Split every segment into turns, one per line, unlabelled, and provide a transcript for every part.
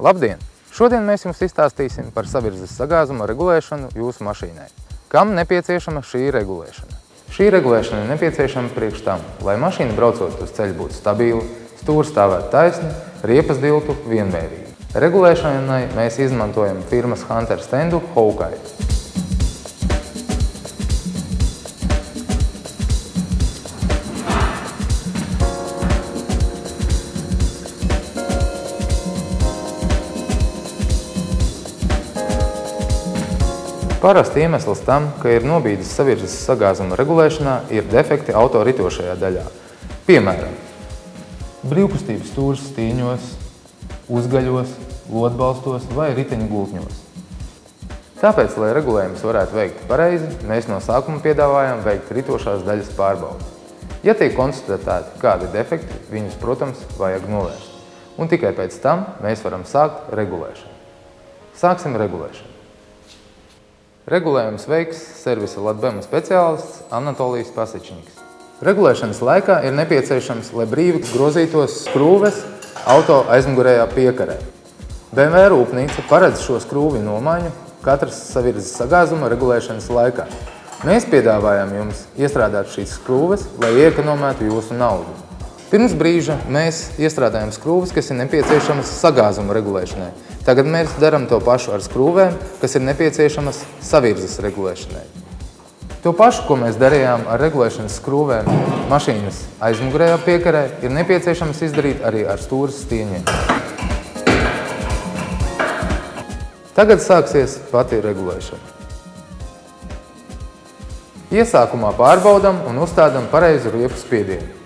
Labdien! Šodien mēs jums izstāstīsim par savirzes sagāzuma regulēšanu jūsu mašīnai. Kam nepieciešama šī regulēšana? Šī regulēšana ir nepieciešama priekš tam, lai mašīna braucot uz ceļa būtu stabila, stūri stāvētu taisni, riepas diltu vienmērīgi. Regulēšanai mēs izmantojam firmas Hunter stendu Hawkeye. Parasti iemesls tam, ka ir nobīdes savirzes sagāzuma regulēšanā, ir defekti auto ritošajā daļā. Piemēram, brīvkustības stūres stīņos, uzgaļos, lodbalstos vai riteņu gultņos. Tāpēc, lai regulējums varētu veikt pareizi, mēs no sākuma piedāvājam veikt ritošās daļas pārbaudi. Ja tiek konstatēti kādi defekti, viņus, protams, vajag novērst. Un tikai pēc tam mēs varam sākt regulēšanu. Sāksim regulēšanu. Regulējums veiks servisa Latbema speciālists Anatolijas Pasečņiks. Regulēšanas laikā ir nepieciešams, lai brīvi grozītos skrūves auto aizmugurējā piekarē. BMW rūpnīca paredz šo skrūvi nomaiņu katras savirzes sagāzuma regulēšanas laikā. Mēs piedāvājam jums iestrādāt šīs skrūves, lai iekonomētu jūsu naudu. Pirms brīža mēs iestrādājam skrūves, kas ir nepieciešamas sagāzuma regulēšanai. Tagad mēs darām to pašu ar skrūvēm, kas ir nepieciešamas savirzes regulēšanai. To pašu, ko mēs darījām ar regulēšanas skrūvēm mašīnas aizmugurējā piekarē, ir nepieciešams izdarīt arī ar stūres stīņiem. Tagad sāksies pati regulēšana. Iesākumā pārbaudam un uzstādam pareizu riepu spiedienu.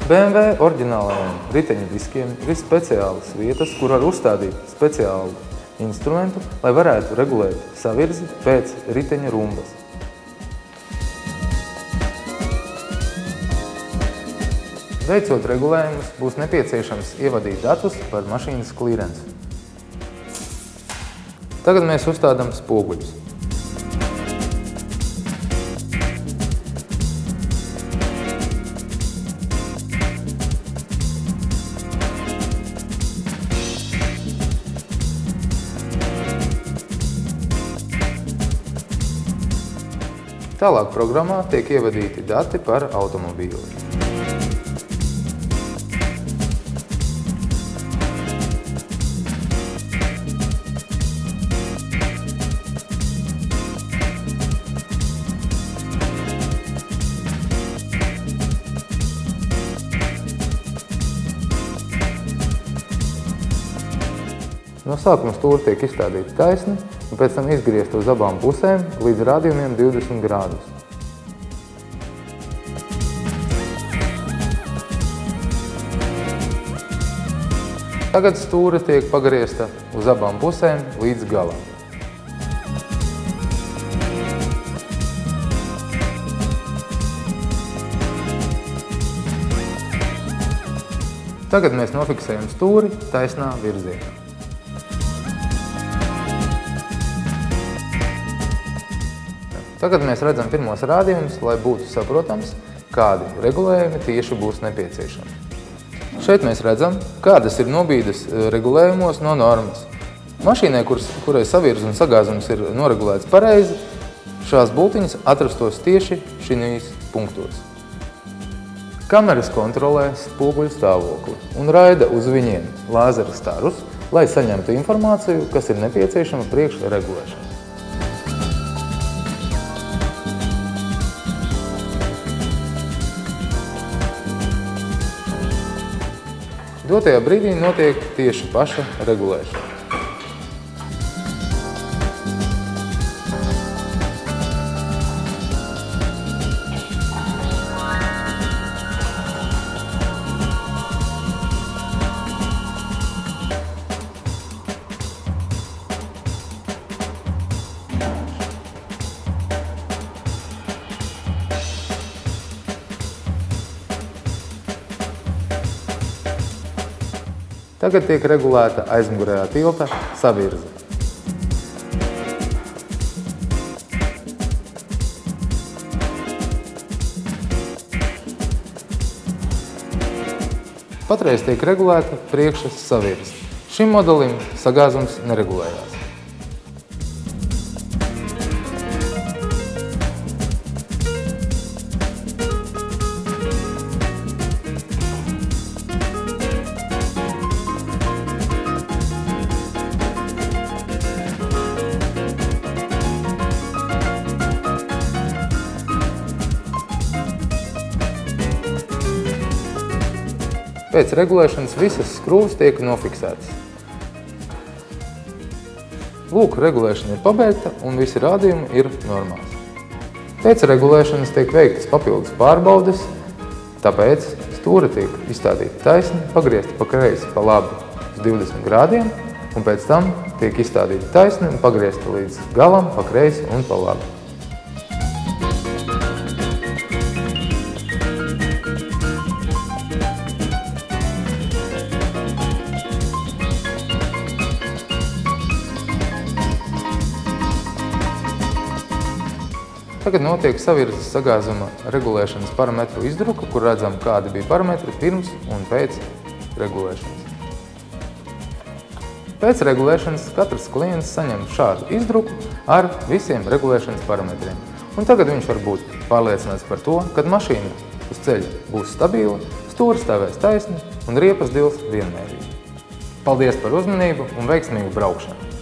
BMW oriģinālajiem riteņu diskiem ir speciālas vietas, kur var uzstādīt speciālu instrumentu, lai varētu regulēt savirzi pēc riteņa rumbas. Veicot regulējumus, būs nepieciešams ievadīt datus par mašīnas klirenci. Tagad mēs uzstādām spoguļus. Tālāk programmā tiek ievadīti dati par automobīli. No sākuma stūri tiek izstādīti taisni un pēc tam izgriezt uz abām pusēm līdz rādījumiem 20 grādus. Tagad stūre tiek pagriezta uz abām pusēm līdz galam. Tagad mēs nofiksējam stūri taisnā virzienā. Tagad mēs redzam pirmos rādījumus, lai būtu saprotams, kādi regulējumi tieši būs nepieciešami. Šeit mēs redzam, kādas ir nobīdes regulējumos no normas. Mašīnai, kurai savirze un sagāzums ir noregulēts pareizi, šās bultiņas atrastos tieši šīs punktos. Kameras kontrolē spoguļu stāvokli un raida uz viņiem lāzera starus, lai saņemtu informāciju, kas ir nepieciešama priekš regulēšanai. Dotajā brīdī notiek tieši paša regulēšana. Tagad tiek regulēta aizmugurējā tilta savirze. Patreiz tiek regulēta priekšas savirze. Šim modelim sagāzums neregulējās. Pēc regulēšanas visas skrūves tiek nofiksētas. Lūk, regulēšana ir pabeigta un visi rādījumi ir normāls. Pēc regulēšanas tiek veiktas papildus pārbaudes, tāpēc stūra tiek izstādīta taisni, pagriezta pa kreisi pa labi uz 20 grādiem, un pēc tam tiek izstādīta taisni un pagriezta līdz galam pa kreisi un pa labi. Tagad notiek savirzes sagāzuma regulēšanas parametru izdruka, kur redzam, kādi bija parametri pirms un pēc regulēšanas. Pēc regulēšanas katrs klients saņem šādu izdruku ar visiem regulēšanas parametriem. Un tagad viņš var būt pārliecināts par to, ka mašīna uz ceļa būs stabila, stūri stāvēs taisni un riepas dils vienmērīgi. Paldies par uzmanību un veiksmīgu braukšanu!